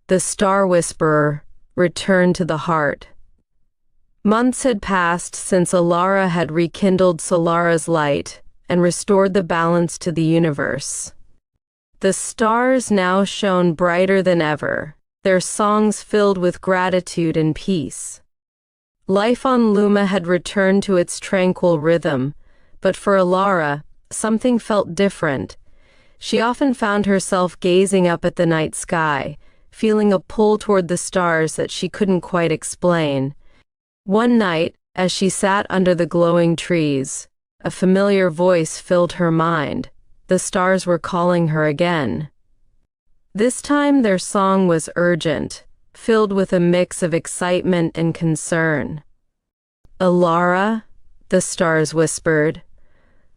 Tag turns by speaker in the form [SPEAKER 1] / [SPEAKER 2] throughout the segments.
[SPEAKER 1] The Star Whisperer returned to the heart. Months had passed since Alara had rekindled Solara's light and restored the balance to the universe. The stars now shone brighter than ever, their songs filled with gratitude and peace. Life on Luma had returned to its tranquil rhythm, but for Alara, something felt different. She often found herself gazing up at the night sky, feeling a pull toward the stars that she couldn't quite explain. One night, as she sat under the glowing trees, a familiar voice filled her mind. The stars were calling her again. This time their song was urgent, filled with a mix of excitement and concern. "Alara," the stars whispered,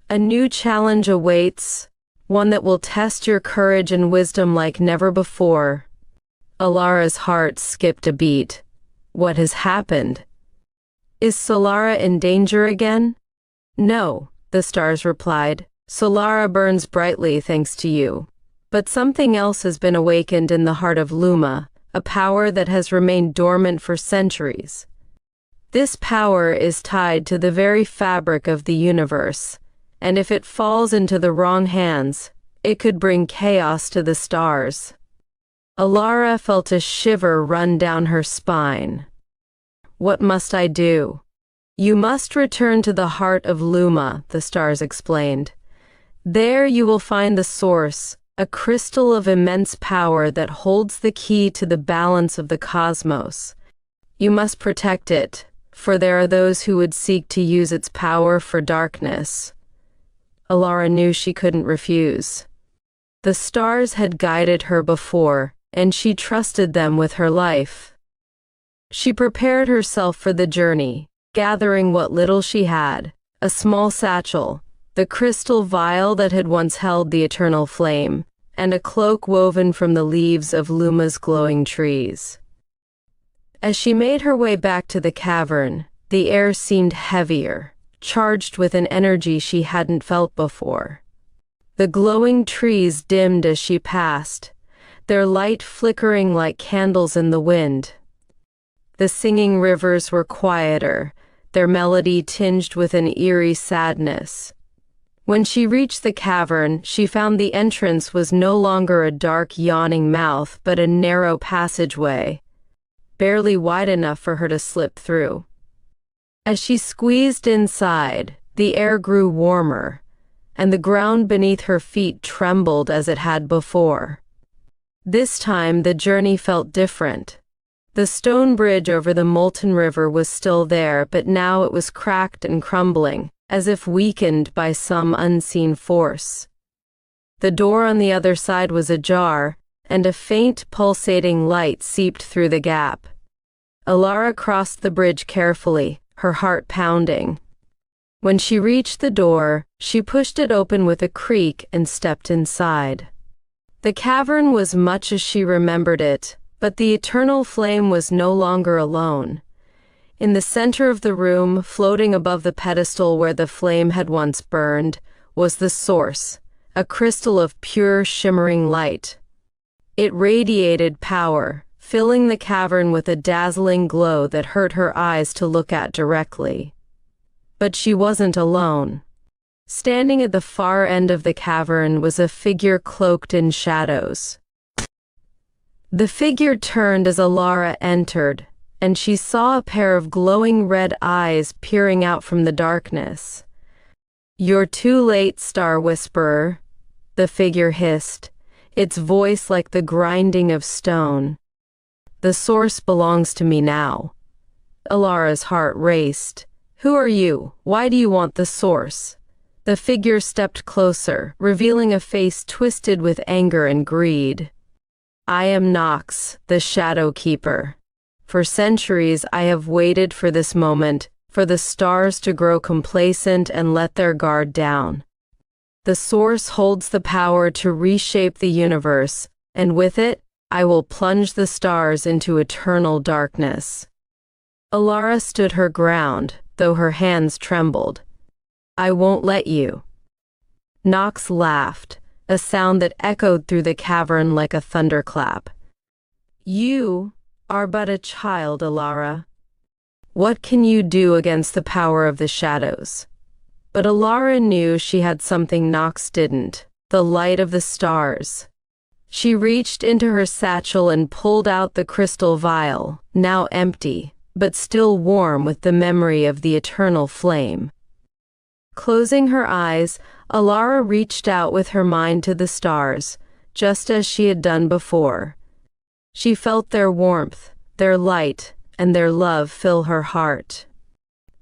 [SPEAKER 1] "a new challenge awaits, one that will test your courage and wisdom like never before." Alara's heart skipped a beat. What has happened? Is Solara in danger again? "No," the stars replied. "Solara burns brightly thanks to you. But something else has been awakened in the heart of Luma, a power that has remained dormant for centuries. This power is tied to the very fabric of the universe, and if it falls into the wrong hands, it could bring chaos to the stars." Alara felt a shiver run down her spine. "What must I do?" "You must return to the heart of Luma," the stars explained. "There you will find the source, a crystal of immense power that holds the key to the balance of the cosmos. You must protect it, for there are those who would seek to use its power for darkness." Alara knew she couldn't refuse. The stars had guided her before, and she trusted them with her life. She prepared herself for the journey, gathering what little she had, a small satchel, the crystal vial that had once held the eternal flame, and a cloak woven from the leaves of Luma's glowing trees. As she made her way back to the cavern, the air seemed heavier, charged with an energy she hadn't felt before. The glowing trees dimmed as she passed, their light flickering like candles in the wind. The singing rivers were quieter, their melody tinged with an eerie sadness. When she reached the cavern, she found the entrance was no longer a dark, yawning mouth, but a narrow passageway, barely wide enough for her to slip through. As she squeezed inside, the air grew warmer, and the ground beneath her feet trembled as it had before. This time the journey felt different. The stone bridge over the molten river was still there, but now it was cracked and crumbling, as if weakened by some unseen force. The door on the other side was ajar, and a faint, pulsating light seeped through the gap. Alara crossed the bridge carefully, her heart pounding. When she reached the door, she pushed it open with a creak and stepped inside. The cavern was much as she remembered it, but the eternal flame was no longer alone. In the center of the room, floating above the pedestal where the flame had once burned, was the source, a crystal of pure, shimmering light. It radiated power, filling the cavern with a dazzling glow that hurt her eyes to look at directly. But she wasn't alone. Standing at the far end of the cavern was a figure cloaked in shadows. The figure turned as Alara entered, and she saw a pair of glowing red eyes peering out from the darkness. "You're too late, Star Whisperer," the figure hissed, its voice like the grinding of stone. "The source belongs to me now." Alara's heart raced. "Who are you? Why do you want the source?" The figure stepped closer, revealing a face twisted with anger and greed. "I am Nox, the Shadow Keeper. For centuries I have waited for this moment, for the stars to grow complacent and let their guard down. The source holds the power to reshape the universe, and with it, I will plunge the stars into eternal darkness." Alara stood her ground, though her hands trembled. "I won't let you." Nox laughed, a sound that echoed through the cavern like a thunderclap. You are but a child, Alara. What can you do against the power of the shadows? But Alara knew she had something Nox didn't, the light of the stars. She reached into her satchel and pulled out the crystal vial, now empty, but still warm with the memory of the eternal flame. Closing her eyes, Alara reached out with her mind to the stars, just as she had done before. She felt their warmth, their light, and their love fill her heart.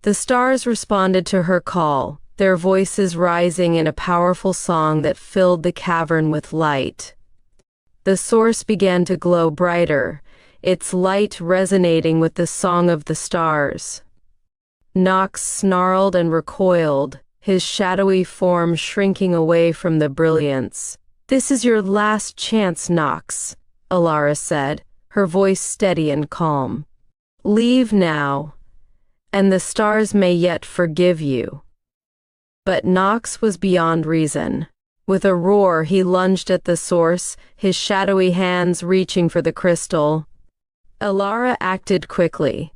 [SPEAKER 1] The stars responded to her call, their voices rising in a powerful song that filled the cavern with light. The source began to glow brighter, its light resonating with the song of the stars. Nox snarled and recoiled, his shadowy form shrinking away from the brilliance. "This is your last chance, Nox," Alara said, her voice steady and calm. "Leave now, and the stars may yet forgive you." But Nox was beyond reason. With a roar, he lunged at the source, his shadowy hands reaching for the crystal. Alara acted quickly.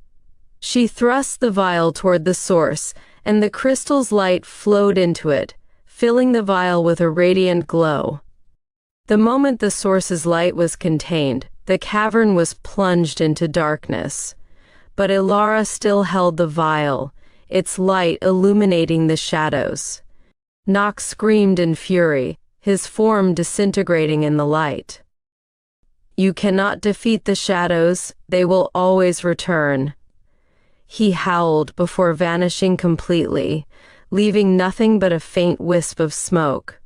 [SPEAKER 1] She thrust the vial toward the source, and the crystal's light flowed into it, filling the vial with a radiant glow. The moment the source's light was contained, the cavern was plunged into darkness. But Alara still held the vial, its light illuminating the shadows. Nox screamed in fury, his form disintegrating in the light. "You cannot defeat the shadows, they will always return," he howled before vanishing completely, leaving nothing but a faint wisp of smoke.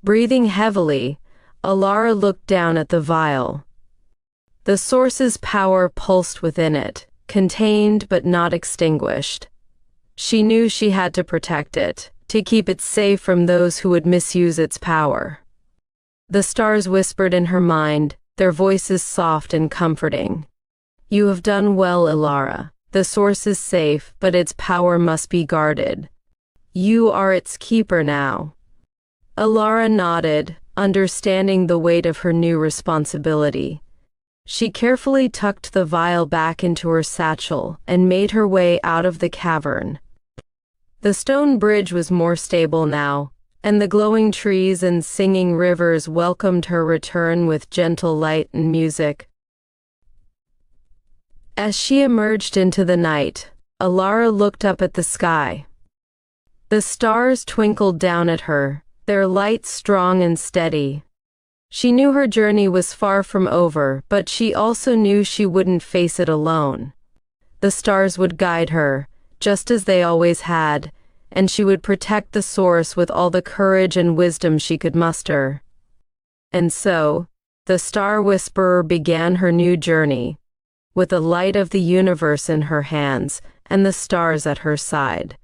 [SPEAKER 1] Breathing heavily, Alara looked down at the vial. The source's power pulsed within it, contained but not extinguished. She knew she had to protect it, to keep it safe from those who would misuse its power. The stars whispered in her mind, their voices soft and comforting. "You have done well, Alara. The source is safe, but its power must be guarded. You are its keeper now." Alara nodded, understanding the weight of her new responsibility. She carefully tucked the vial back into her satchel and made her way out of the cavern. The stone bridge was more stable now, and the glowing trees and singing rivers welcomed her return with gentle light and music. As she emerged into the night, Alara looked up at the sky. The stars twinkled down at her, their light strong and steady. She knew her journey was far from over, but she also knew she wouldn't face it alone. The stars would guide her, just as they always had, and she would protect the source with all the courage and wisdom she could muster. And so, the Star Whisperer began her new journey, with the light of the universe in her hands and the stars at her side.